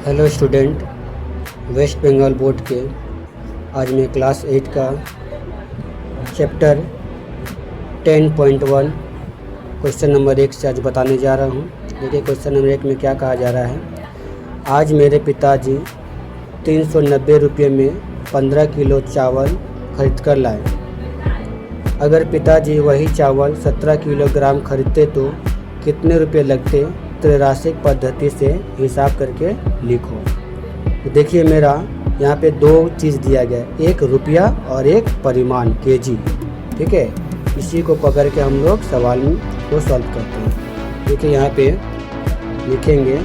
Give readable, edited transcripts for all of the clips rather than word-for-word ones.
Hello student, West Bengal board के आज मैं क्लास 8 का चैप्टर 10.1 क्वेश्चन नंबर 1 से आज बताने जा रहा हूँ। देखिए क्वेश्चन नंबर 1 में क्या कहा जा रहा है। आज मेरे पिताजी 390 रुपये में 15 किलो चावल खरीद कर लाए। अगर पिताजी वही चावल 17 किलोग्राम खरीदते तो कितने रुपये लगते? त्रैमासिक पद्धति से हिसाब करके लिखो। तो देखिए मेरा यहाँ पे दो चीज़ दिया गया है, एक रुपया और एक परिमाण केजी। ठीक है, इसी को पकड़ के हम लोग सवाल को सॉल्व करते हैं। देखिए यहाँ पे लिखेंगे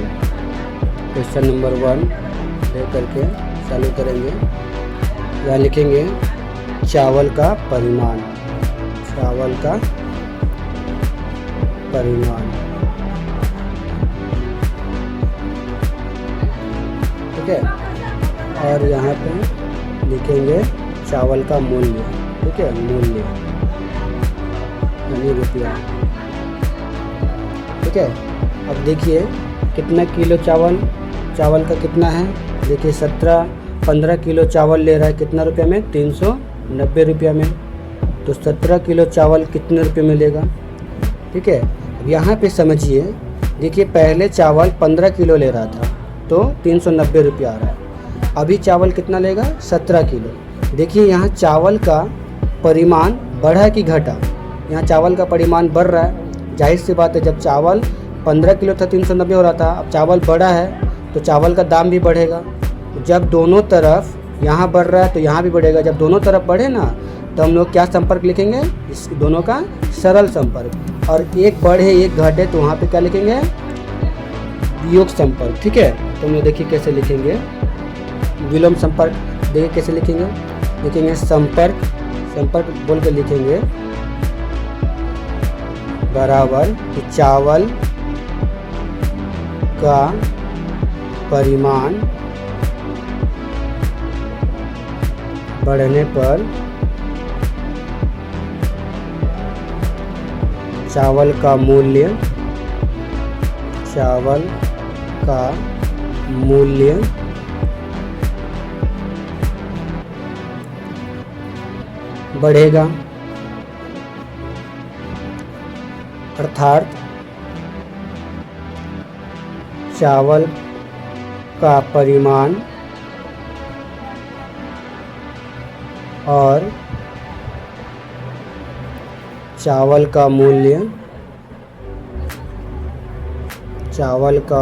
क्वेश्चन नंबर 1 ले करके चालू करेंगे। यहाँ लिखेंगे चावल का परिमाण, चावल का परिमाण। ठीक है, और यहाँ पे लिखेंगे चावल का मूल्य। ठीक है, मूल्य यानी रुपया। ठीक है, अब देखिए कितना किलो चावल का कितना है। देखिए 15 किलो चावल ले रहा है, कितना रुपये में? 390 रुपया में। तो 17 किलो चावल कितने रुपये में लेगा? ठीक है, अब यहाँ पे समझिए, देखिए पहले चावल 15 किलो ले रहा था तो 390 रुपया आ रहा है। अभी चावल कितना लेगा? 17 किलो। देखिए यहाँ चावल का परिमाण बढ़ा कि घटा? यहाँ चावल का परिमाण बढ़ रहा है। जाहिर सी बात है, जब चावल 15 किलो था 390 हो रहा था, अब चावल बढ़ा है तो चावल का दाम भी बढ़ेगा। जब दोनों तरफ यहाँ बढ़ रहा है तो यहाँ भी बढ़ेगा। जब दोनों तरफ बढ़े ना तो हम लोग क्या संपर्क लिखेंगे? इस दोनों का सरल संपर्क। और एक बढ़े एक घटे तो वहाँ पे क्या लिखेंगे? वियोग संपर्क। ठीक है, तो हम लोग देखिए कैसे लिखेंगे विलोम संपर्क। देखिए कैसे लिखेंगे, लिखेंगे संपर्क बोल के लिखेंगे बराबर कि चावल का परिमाण बढ़ने पर चावल का मूल्य बढ़ेगा। अर्थात चावल का परिमाण और चावल का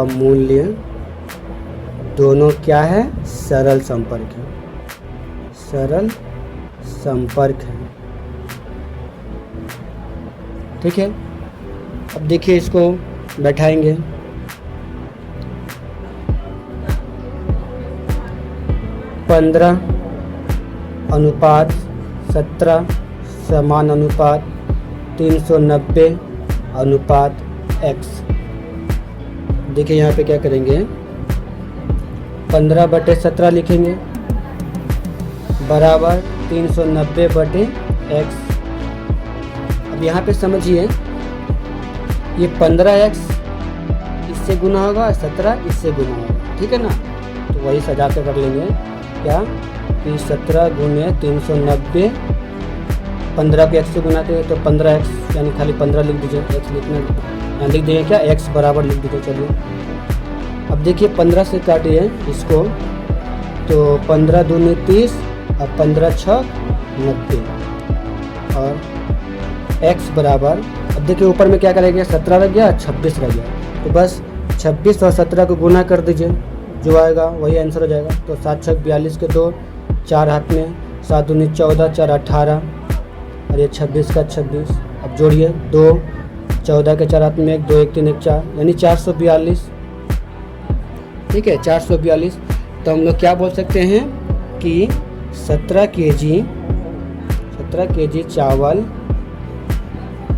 मूल्य दोनों क्या है? सरल संपर्क है, सरल संपर्क है। ठीक है, अब देखिए इसको बैठाएंगे। पंद्रह अनुपात 17 समान अनुपात 390 अनुपात x। देखिए यहाँ पे क्या करेंगे, 15/17 लिखेंगे बराबर 390/x। अब यहाँ पे समझिए, ये 15x इससे गुना होगा, 17 इससे गुना होगा। ठीक है ना, तो वही सजा के कर लेंगे क्या कि 17 गुने 390, 15 को x से गुनाते हैं तो 15x, यानी खाली 15 लिख दीजिए। x लिखना यहाँ लिख दीजिए क्या? x बराबर लिख दीजिए। चलिए अब देखिए 15 से काटिए इसको तो 15 दूनी 30 और 15 6 90 और x बराबर, अब देखिए ऊपर में क्या करेंगे? 17 रह गया, 26 रह गया। तो बस 26 और 17 को गुना कर दीजिए, जो आएगा वही आंसर हो जाएगा। तो 7 6 42 के 2, 4 हाथ में, 7 दूनी 14, 4 18 और ये 26 का 26। अब जोड़िए 2, 14 के 4 हाथ में 1, 2 1 3 1 4, यानी 442। ठीक है, 442। तो हम लोग क्या बोल सकते हैं कि 17 केजी चावल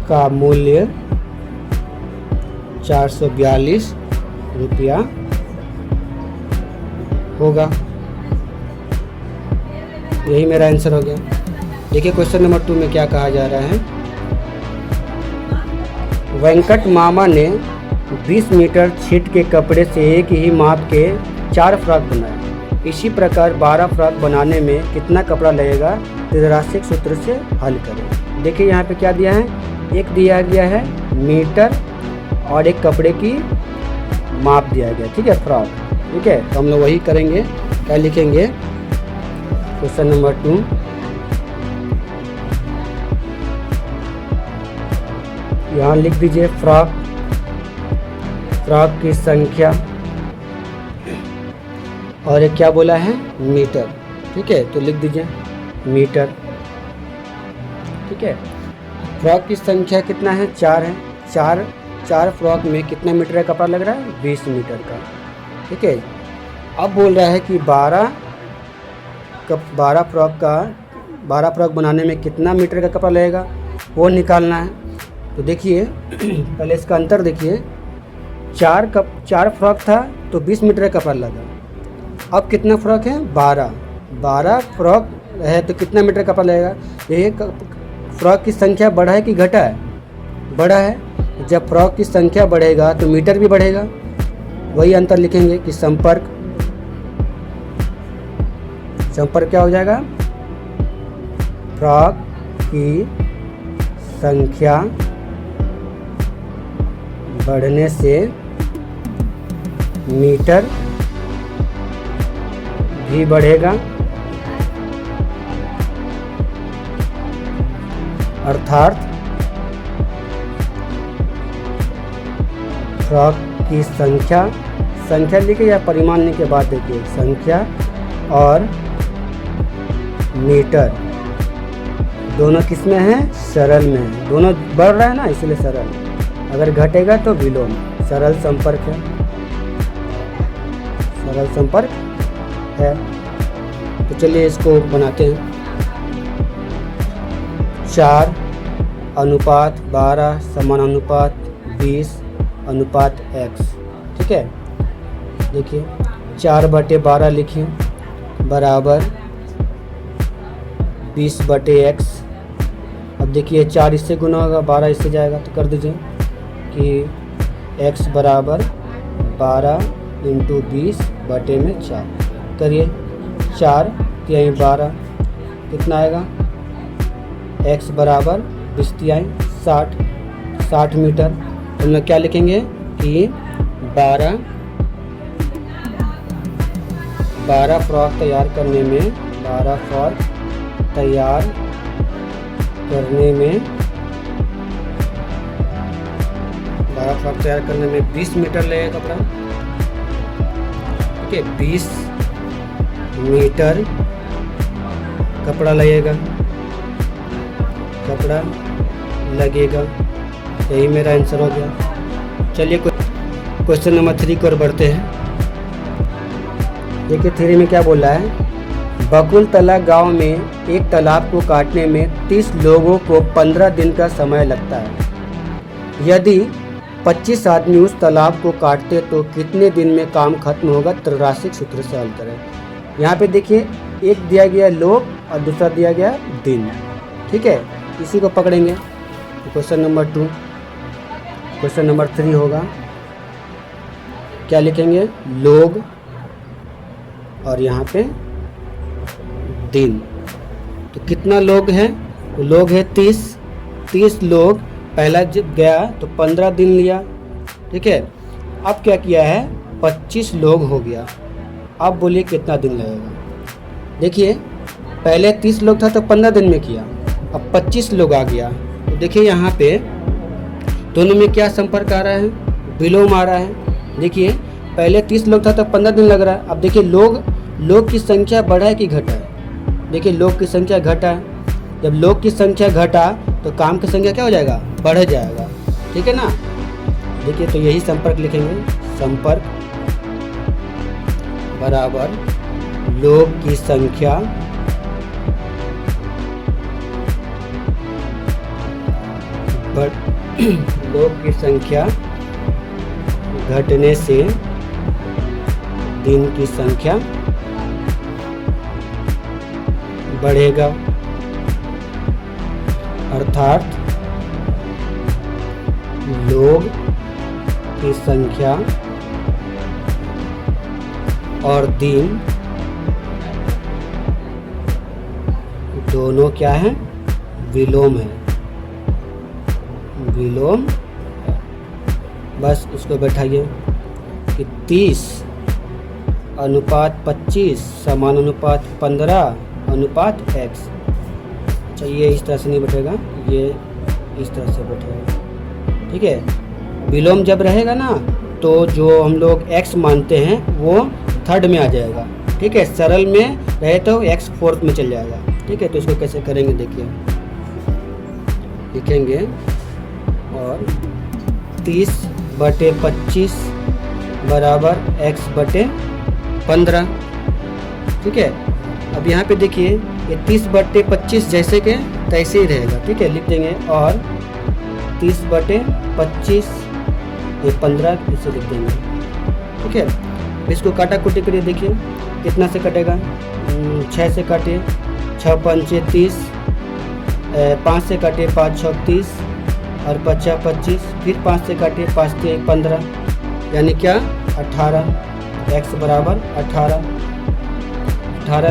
का मूल्य 442 रुपया होगा। यही मेरा आंसर हो गया। देखिए क्वेश्चन नंबर 2 में क्या कहा जा रहा है। वेंकट मामा ने 20 मीटर छीट के कपड़े से एक ही माप के 4 फ्रॉक बनाए। इसी प्रकार 12 फ्रॉक बनाने में कितना कपड़ा लगेगा, त्रिराशिक सूत्र से हल करें। देखिए यहाँ पे क्या दिया है, एक दिया गया है मीटर और एक कपड़े की माप दिया गया, ठीक है, फ्रॉक। ठीक है, तो हम लोग वही करेंगे। क्या लिखेंगे, क्वेश्चन नंबर 2, यहाँ लिख दीजिए फ्रॉक की संख्या, और एक क्या बोला है, मीटर। ठीक है, तो लिख दीजिए मीटर। ठीक है, फ्रॉक की संख्या कितना है, 4 है। 4 फ्रॉक में कितना मीटर का कपड़ा लग रहा है, 20 मीटर का। ठीक है, अब बोल रहा है कि 12 फ्रॉक बनाने में कितना मीटर का कपड़ा लगेगा, वो निकालना है। तो देखिए पहले इसका अंतर देखिए, 4 फ्रॉक था तो 20 मीटर का कपड़ा लगा। अब कितना फ्रॉक है, 12 फ्रॉक है तो कितना मीटर कपड़ा लगेगा। ये फ्रॉक की संख्या बढ़ा है कि घटा है, बढ़ा है। जब फ्रॉक की संख्या बढ़ेगा तो मीटर भी बढ़ेगा। वही अंतर लिखेंगे कि संपर्क क्या हो जाएगा, फ्रॉक की संख्या बढ़ने से मीटर भी बढ़ेगा, अर्थात फ्रॉक की संख्या लिखे या परिमाण लिखे के बाद देखिए, संख्या और मीटर दोनों किस में है, सरल में है। दोनों बढ़ रहा है ना, इसलिए सरल। अगर घटेगा तो विलोम। सरल संपर्क है, सरल संपर्क है। तो चलिए इसको बनाते हैं। 4:12 समानुपात 20:x। ठीक है, देखिए 4/12 लिखिए बराबर 20/x। अब देखिए 4 इससे गुना होगा, 12 इससे जाएगा, तो कर दीजिए कि x बराबर 12 × 20/4 करिए। 4 × 12 कितना आएगा, x बराबर 60 मीटर। तो हम लोग क्या लिखेंगे कि 12 फ्रॉक तैयार करने में 12 फ्रॉक तैयार करने में 20 मीटर लगेगा कपड़ा। ठीक है, 20 मीटर कपड़ा लगेगा, यही मेरा आंसर हो गया। चलिए क्वेश्चन नंबर 3 की ओर बढ़ते हैं। देखिए 3 में क्या बोल रहा है, बकुलतला गांव में एक तालाब को काटने में 30 लोगों को 15 दिन का समय लगता है। यदि 25 आदमी उस तालाब को काटते तो कितने दिन में काम खत्म होगा, त्रिराशिक सूत्र से हल करें। यहाँ पे देखिए एक दिया गया लोग और दूसरा दिया गया दिन। ठीक है, इसी को पकड़ेंगे। तो क्वेश्चन नंबर 3 होगा, क्या लिखेंगे, लोग और यहाँ पे दिन। तो कितना लोग हैं, तो लोग है 30 लोग। पहला जब गया तो 15 दिन लिया। ठीक है, अब क्या किया है, 25 लोग हो गया। अब बोलिए कितना दिन लगेगा। देखिए पहले 30 लोग था तो 15 दिन में किया, अब 25 लोग आ गया। तो देखिए यहाँ पे दोनों में क्या संपर्क आ रहा है, विलोम आ रहा है। देखिए पहले 30 लोग था तो 15 दिन लग रहा है। अब देखिए लोग की संख्या बढ़ा है कि घटा है। देखिए लोग की संख्या घटा है। जब लोग की संख्या घटा तो काम की संख्या क्या हो जाएगा, बढ़ जाएगा। ठीक है ना। देखिए तो यही संपर्क लिखेंगे, संपर्क बराबर लोग की संख्या घटने से दिन की संख्या बढ़ेगा, अर्थात लोग की संख्या और दिन दोनों क्या हैं? विलोम है, विलोम। बस इसको बैठाइए कि 30:25 समानुपात 15:x। अच्छा, ये इस तरह से नहीं बैठेगा, ये इस तरह से बैठेगा। ठीक है, विलोम जब रहेगा ना तो जो हम लोग x मानते हैं वो थर्ड में आ जाएगा। ठीक है, सरल में रहे तो x फोर्थ में चल जाएगा। ठीक है, तो इसको कैसे करेंगे देखिए, लिखेंगे और 30/25 बराबर x/15। ठीक है, अब यहाँ पे देखिए ये 30/25 जैसे के तैसे ही रहेगा। ठीक है, लिख देंगे और 30/25 ये 15 इसे लिख देंगे। ठीक है, इसको काटा कुटी करिए, देखिए कितना से कटेगा। 6 से काटिए, 6 पंचे 30, 5 से काटिए 5 6 30 और 5 25, फिर 5 से काटिए 5 से 15, यानी क्या 18। x बराबर 18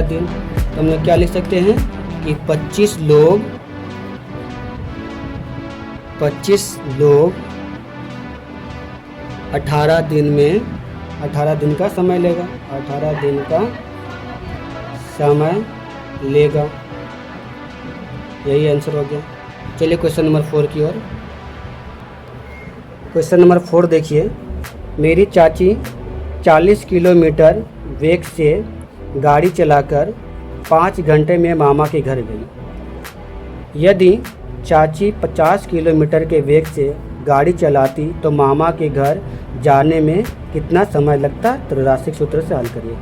दिन। तो हम लोग क्या लिख सकते हैं कि 25 लोग 18 दिन में 18 दिन का समय लेगा, 18 दिन का समय लेगा। यही आंसर हो गया। चलिए क्वेश्चन नंबर 4 की ओर। क्वेश्चन नंबर 4 देखिए, मेरी चाची 40 किलोमीटर वेग से गाड़ी चलाकर 5 घंटे में मामा के घर गई। यदि चाची 50 किलोमीटर के वेग से गाड़ी चलाती तो मामा के घर जाने में कितना समय लगता? त्रैसासिक सूत्र से हल करिए।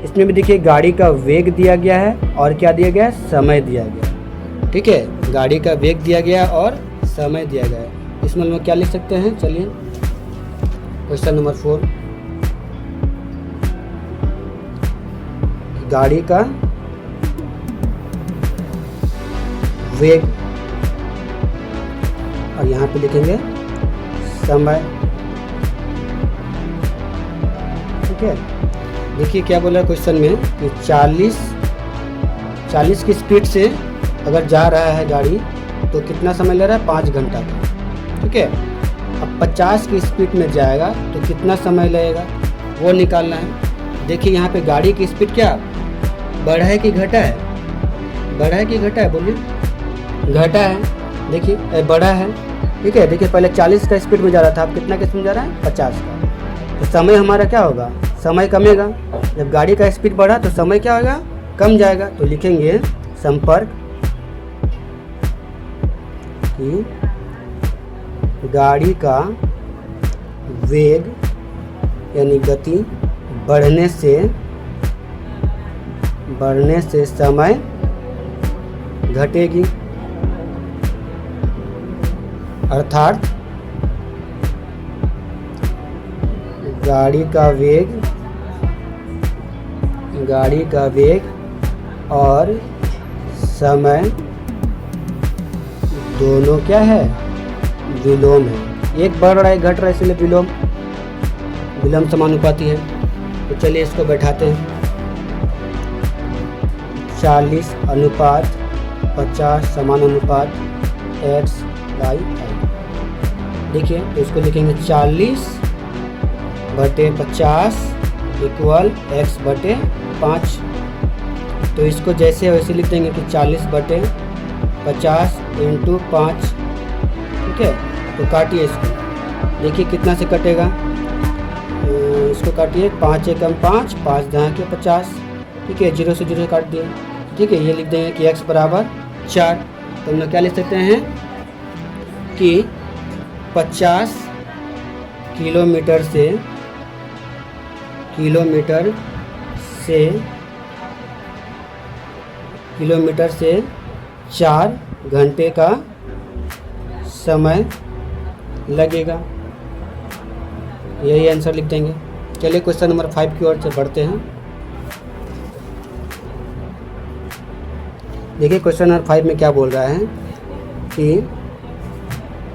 इसमें भी देखिए गाड़ी का वेग दिया गया है और क्या दिया गया है? समय दिया गया है। ठीक है, गाड़ी का वेग दिया गया और समय दिया गया है। इसमें हम लोग क्या लिख सकते हैं? चलिए क्वेश्चन नंबर 4, गाड़ी का वेग और यहाँ पे लिखेंगे समय। ठीक है, देखिए क्या बोला क्वेश्चन में कि 40 की स्पीड से अगर जा रहा है गाड़ी तो कितना समय ले रहा है? 5 घंटा का। ठीक है, अब 50 की स्पीड में जाएगा तो कितना समय लगेगा वो निकालना है। देखिए यहाँ पे गाड़ी की स्पीड क्या बढ़ा है कि घटा है? बढ़ा है कि घटा है? बोलिए। घटा है। देखिए बढ़ा है। ठीक है, देखिए पहले 40 का स्पीड में जा रहा था, अब कितना का स्पीड में जा रहा है? 50 का। तो समय हमारा क्या होगा? समय कमेगा। जब गाड़ी का स्पीड बढ़ा तो समय क्या होगा? कम जाएगा। तो लिखेंगे संपर्क कि गाड़ी का वेग यानी गति बढ़ने से समय घटेगी, अर्थात गाड़ी का वेग और समय दोनों क्या है? विलोम है। एक बढ़ रहा है, घट रहा है, इसलिए विलोम समानुपाती है। तो चलिए इसको बैठाते हैं। 40:50 समानुपात x/i। देखिए तो इसको लिखेंगे 40/50 इक्वल x/5। तो इसको जैसे वैसे लिख देंगे कि 40/50 × 5। ठीक है, तो काटिए इसको, देखिए कितना से कटेगा। इसको काटिए, 5 एकम 5, 5 जहाँ के 50। ठीक है, 0 से 0 काट दिए। ठीक है, ये लिख देंगे कि x बराबर 4। तो हम लोग क्या लिख सकते हैं कि 50 किलोमीटर से 4 घंटे का समय लगेगा। यही आंसर लिख देंगे। चलिए क्वेश्चन नंबर 5 की ओर से बढ़ते हैं। देखिए क्वेश्चन नंबर 5 में क्या बोल रहा है कि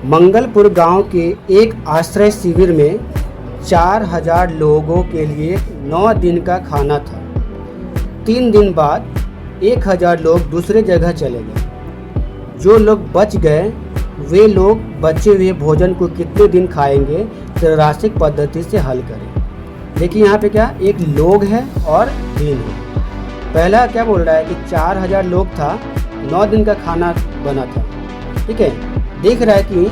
मंगलपुर गांव के एक आश्रय शिविर में 4000 लोगों के लिए 9 दिन का खाना था। 3 दिन बाद 1000 लोग दूसरे जगह चले गए। जो लोग बच गए वे लोग बचे हुए भोजन को कितने दिन खाएंगे, त्रैमासिक पद्धति से हल करें। देखिए यहाँ पे क्या, एक लोग है और दिन है। पहला क्या बोल रहा है कि 4000 लोग था, 9 दिन का खाना बना था, ठीक है। देख रहा है कि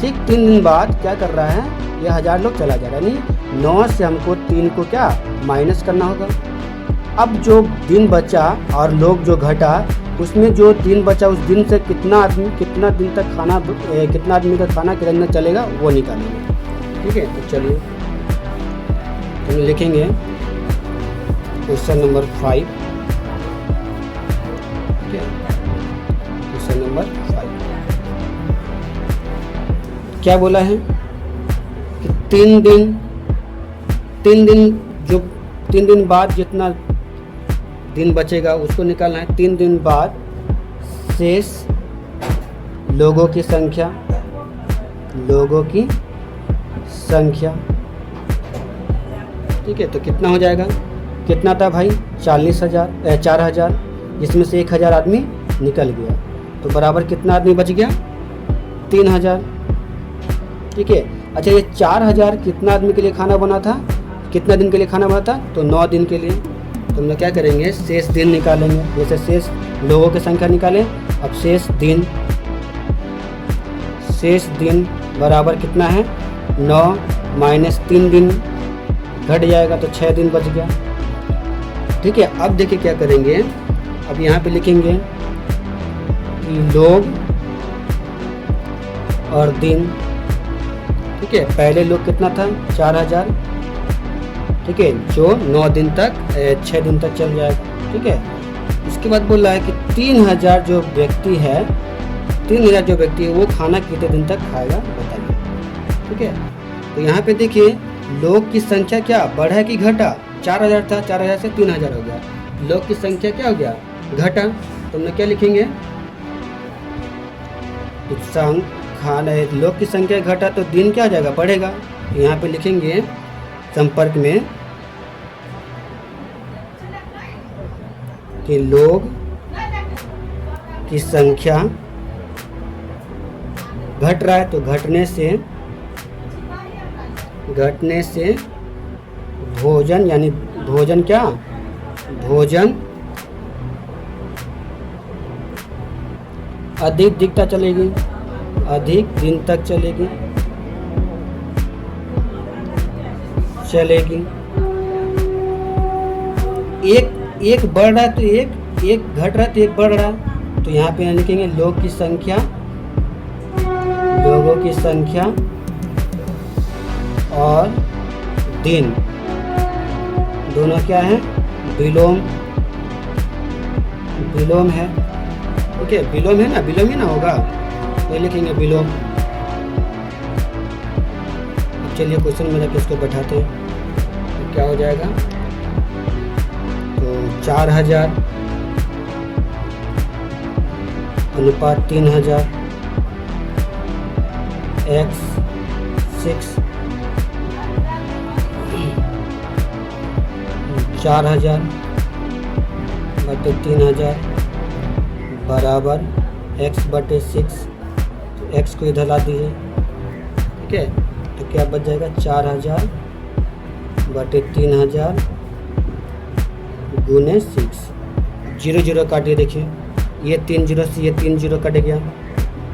ठीक 3 दिन बाद क्या कर रहा है, ये 1000 लोग चला जा रहा है, यानी 9 से हमको 3 को क्या माइनस करना होगा। अब जो दिन बचा और लोग जो घटा, उसमें जो दिन बचा उस दिन से कितना आदमी कितना दिन तक खाना कितना आदमी का खाना कितना चलेगा वो निकालेंगे, ठीक है। तो चलिए हम लिखेंगे क्वेश्चन नंबर 5, ठीक है। क्वेश्चन नंबर 5 क्या बोला है कि 3 दिन बाद जितना दिन बचेगा उसको निकालना है। 3 दिन बाद शेष लोगों की संख्या ठीक है। तो कितना हो जाएगा, कितना था भाई 4000 जिसमें से 1000 आदमी निकल गया, तो बराबर कितना आदमी बच गया 3000, ठीक है। अच्छा ये 4000 कितना आदमी के लिए खाना बना था, कितना दिन के लिए खाना बना था, तो 9 दिन के लिए। तो हम लोग क्या करेंगे, शेष दिन निकालेंगे। जैसे शेष लोगों की संख्या निकालें, अब शेष दिन बराबर कितना है 9 माइनस 3 दिन घट जाएगा तो 6 दिन बच गया, ठीक है। अब देखिए क्या करेंगे, अब यहाँ पे लिखेंगे कि लोग और दिन, ठीक है। पहले लोग कितना था 4000, ठीक है, जो 9 दिन तक 6 दिन तक चल जाएगा, ठीक है। उसके बाद बोल रहा है कि 3000 जो व्यक्ति है वो खाना कितने दिन तक खाएगा बताइए, ठीक है। तो यहाँ पे देखिए लोग की संख्या क्या बढ़ा कि घटा, 4000 था, 4000 से 3000 हो गया, लोग की संख्या क्या हो गया घटा। तो हम क्या लिखेंगे, लोग की संख्या घटा तो दिन क्या हो जाएगा बढ़ेगा। तो यहाँ पे लिखेंगे संपर्क में कि लोग की संख्या घट रहा है तो घटने से भोजन, यानी भोजन अधिक दिखता चलेगी, अधिक दिन तक चलेगी। एक बढ़ रहा है तो एक घट रहा है तो एक बढ़ रहा है। तो यहाँ पे लिखेंगे लोगों की संख्या और दिन दोनों क्या है विलोम है, ठीक है। विलोम है ना, विलोम ही ना होगा तो लिखेंगे विलोम। चलिए क्वेश्चन में जाके इसको बैठाते हैं तो क्या हो जाएगा, तो 4000 अनुपात 3000 x 6 4000 बटे 3000 बराबर x बटे 6। तो x को इधर ला दीजिए, ठीक है। तो क्या बच जाएगा 4000 बटे 3000 गुने 6। 0 0 काटिए, देखिए ये 3 0 से ये 3 0 कट गया,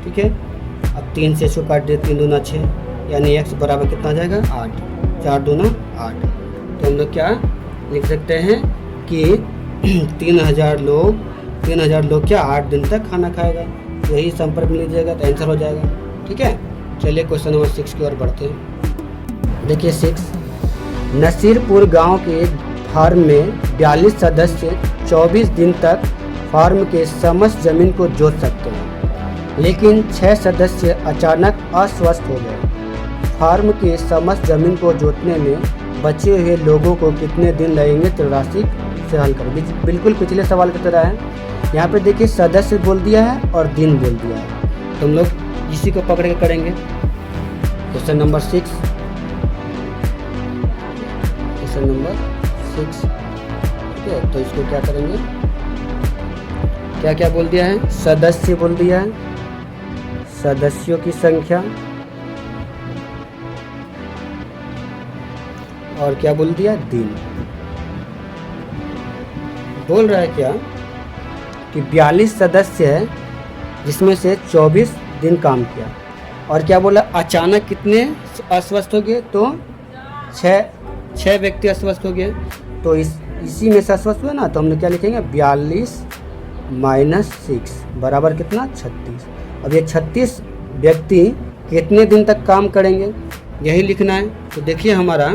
ठीक है। अब 3 से इसको काट दिए, 3 दूना 6, यानी x बराबर कितना आ जाएगा 8, 4 दूना 8। तो हम लोग क्या लिख सकते हैं कि 3000 लोग क्या 8 दिन तक खाना खाएगा। यही संपर्क में लीजिएगा तो आंसर हो जाएगा, ठीक है। चलिए क्वेश्चन नंबर 6 की ओर बढ़ते हैं। देखिए 6, नसीरपुर गांव के फार्म में 42 सदस्य 24 दिन तक फार्म के समस्त जमीन को जोत सकते हैं, लेकिन 6 सदस्य अचानक अस्वस्थ हो गए। फार्म के समस्त जमीन को जोतने में बचे हुए लोगों को कितने दिन लगेंगे, त्रैमासिक से हल करें। बिल्कुल पिछले सवाल की तरह है। यहाँ पे देखिए सदस्य बोल दिया है और दिन बोल दिया है, तो हम लोग इसी को पकड़ के करेंगे। Question number 6, question number 6। ठीक है, तो इसको क्या करेंगे, क्या क्या बोल दिया है, सदस्य बोल दिया है, सदस्यों की संख्या, और क्या बोल दिया, दिन। बोल रहा है क्या कि 42 सदस्य है जिसमें से 24 दिन काम किया, और क्या बोला, अचानक कितने अस्वस्थ हो गए, तो छः व्यक्ति अस्वस्थ हो गए। तो इसी में से अस्वस्थ हुए ना, तो हमने क्या लिखेंगे, 42 - 6 बराबर कितना, 36। अब ये 36 व्यक्ति कितने दिन तक काम करेंगे, यही लिखना है। तो देखिए हमारा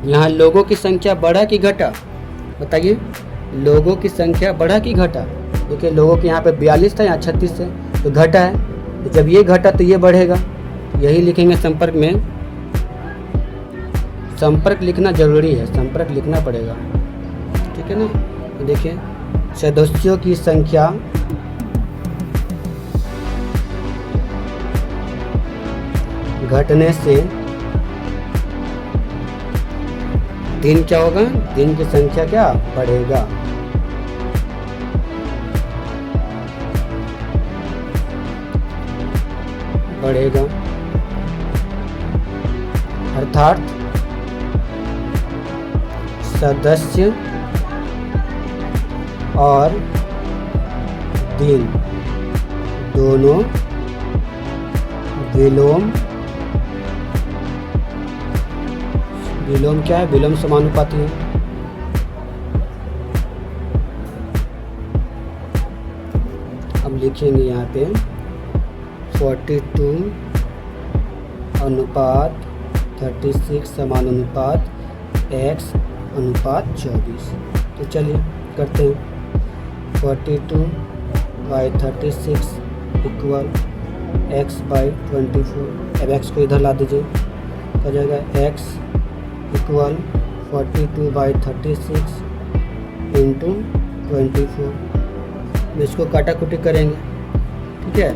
यहाँ लोगों की संख्या बढ़ा कि घटा, बताइए, लोगों की संख्या बढ़ा कि घटा। देखिए लोगों के यहाँ पे 42 था, यहाँ 36 है, तो घटा है। तो जब ये घटा तो ये बढ़ेगा, यही लिखेंगे संपर्क में। संपर्क लिखना जरूरी है, संपर्क लिखना पड़ेगा, ठीक है ना। तो देखिए सदस्यों की संख्या घटने से दिन क्या होगा, दिन की संख्या क्या बढ़ेगा। बढ़ेगा अर्थात सदस्य और दिन दोनों विलोम क्या है, विलोम समानुपाती है। अब लिखेंगे यहाँ पे 42 अनुपात 36 समानुपात x अनुपात 24। तो चलिए करते हैं, 42/36 इक्वल x/24। अब x को इधर ला दीजिए, हो जाएगा x इक्वल 42/36 × 24। इसको काटाकुटी करेंगे, ठीक है,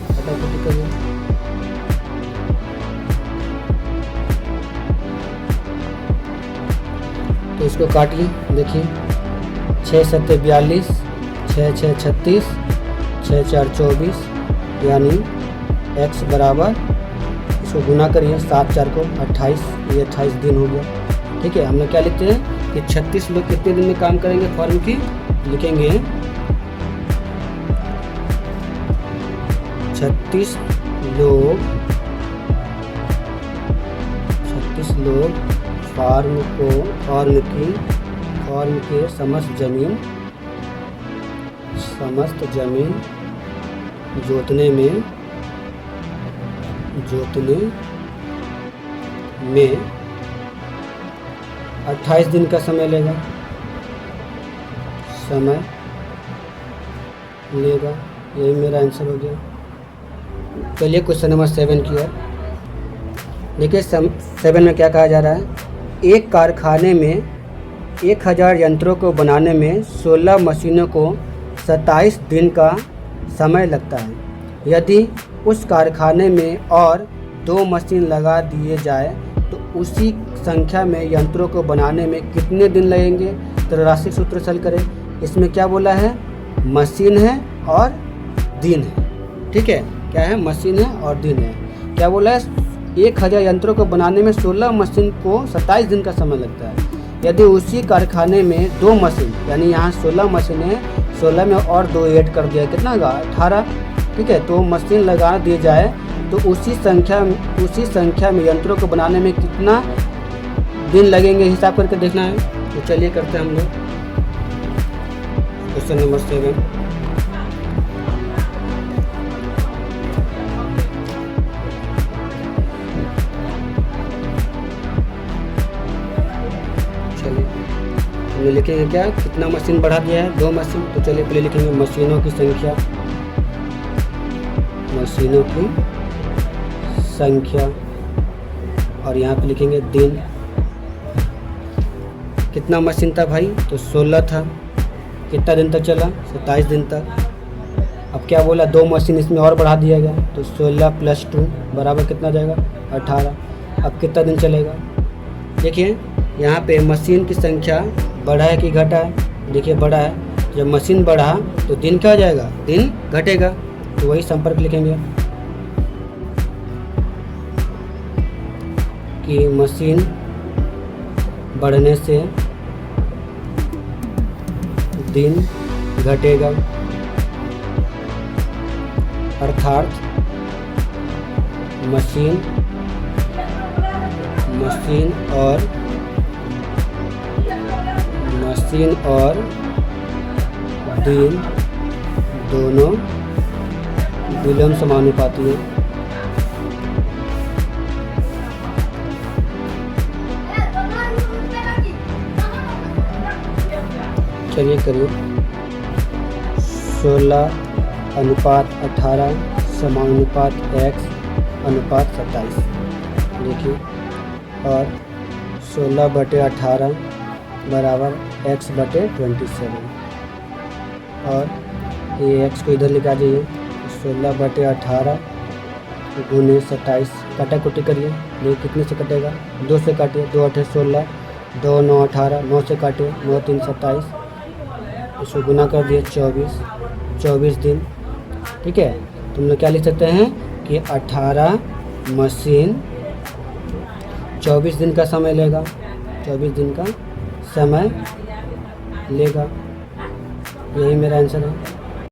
काटाकुटी करेंगे। तो इसको काटिए, देखिए 6 × 7 = 42, 6 × 6 = 36, 6 × 4 = 24, यानी x बराबर, इसको गुना करिए 7 × 4 = 28, ये 28 दिन हो गया। ठीक है, हम लोग क्या लिखते हैं कि 36 लोग कितने दिन में काम करेंगे, फॉर्म की लिखेंगे 36 लोग फॉर्म के समस्त जमीन जोतने में 28 दिन का समय लेगा, यही मेरा आंसर हो गया। चलिए क्वेश्चन नंबर 7 की ओर देखिए। 7 में क्या कहा जा रहा है, एक कारखाने में 1000 यंत्रों को बनाने में 16 मशीनों को 27 दिन का समय लगता है। यदि उस कारखाने में और 2 मशीन लगा दिए जाए तो उसी संख्या में यंत्रों को बनाने में कितने दिन लगेंगे। तो राशि सूत्र हल करें। इसमें क्या बोला है, मशीन है और दिन है। ठीक है, क्या है, मशीन है और दिन है। क्या बोला है, 1000 यंत्रों को बनाने में 16 मशीन को 27 दिन का समय लगता है। यदि उसी कारखाने में 2 मशीन, यानी यहाँ 16 मशीन है, 16 में और 2 ऐड कर दिया, कितना होगा 18। ठीक है, तो मशीन लगा दिए जाए तो उसी संख्या में यंत्रों को बनाने में कितना दिन लगेंगे, हिसाब करके देखना है। तो चलिए करते हैं हम लोग क्वेश्चन नंबर 7। चलिए लिखेंगे क्या, कितना मशीन बढ़ा दिया है, 2 मशीन। तो चलिए पहले लिखेंगे मशीनों की संख्या और यहाँ पे लिखेंगे दिन। कितना मशीन था भाई, तो 16 था। कितना दिन तक चला, 27 दिन तक। अब क्या बोला, 2 मशीन इसमें और बढ़ा दिया गया, तो 16 + 2 बराबर कितना जाएगा 18। अब कितना दिन चलेगा, देखिए यहाँ पे मशीन की संख्या बढ़ा है कि घटा है, देखिए बढ़ा है। जब मशीन बढ़ा तो दिन क्या हो जाएगा, दिन घटेगा, तो वही संपर्क लिखेंगे कि मशीन बढ़ने से दिन घटेगा, अर्थात मशीन और दिन दोनों विलोम समानुपाती है। चलिए करिए 16:18 समानुपात x अनुपात 27 देखिए, और 16/18 बराबर x/27, और ये x को इधर लेकर आ जाइए। 16/18 गुने 27 काटा कुटी करिए, ये कितने से कटेगा, 2 से काटिए, 2 8 16, 2 9 18, 9 से काटिए, 9 3 27, इसको गुना कर दिए 24 दिन। ठीक है, तुम लोग क्या लिख सकते हैं कि 18 मशीन 24 दिन का समय लेगा, 24 दिन का समय लेगा। यही मेरा आंसर है।